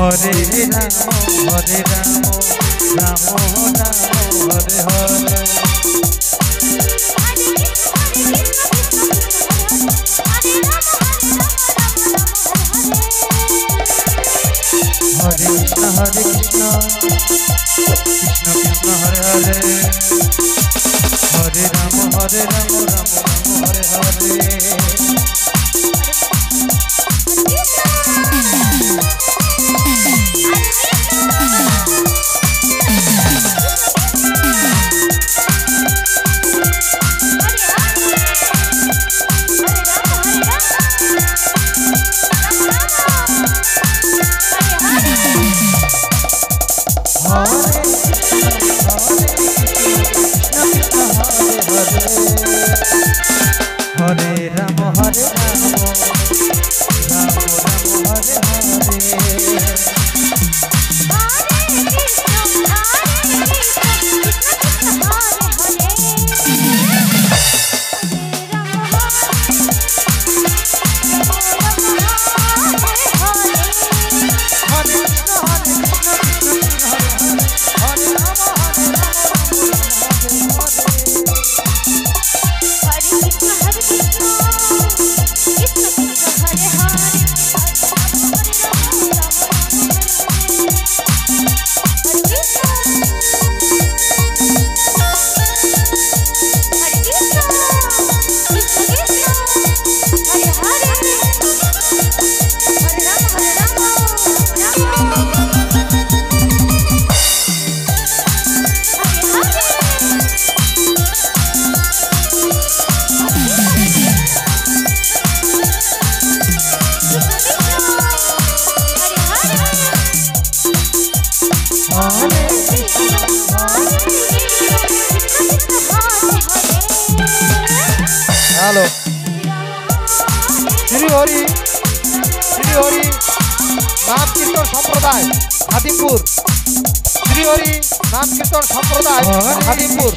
हरे राम राम राम हरे हरे। हरे कृष्ण कृष्ण कृष्ण हरे हरे। हरे राम राम राम हरे हरे। हरे राम हरे Ram Ram Ram Hare Hare. Hello Shri Hari नाम कीर्तन सम्प्रदाय हातिमपुर। श्री हरि नाम कीर्तन सम्प्रदाय हातिमपुर।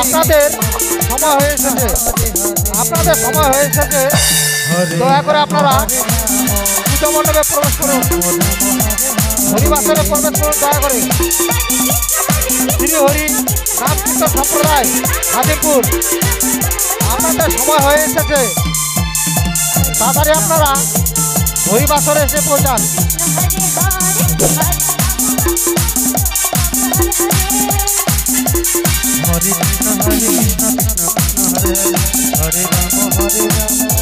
আপনাদের সময় হয়ে এসেছে, দয়া করে আপনারা পূজা মণ্ডপে প্রবেশ করুন, হরিবাসরে প্রবেশ করুন দয়া করে। শ্রী হরি নাম কীর্তন সম্প্রদায় হাতিমপুর, আপনাদের সময় হয়ে এসেছে, তাড়াতাড়ি আপনারা হরিবাসরে এসে পৌঁছান। हरे कृष्ण कृष्ण कृष्ण हरे हरे। हरे राम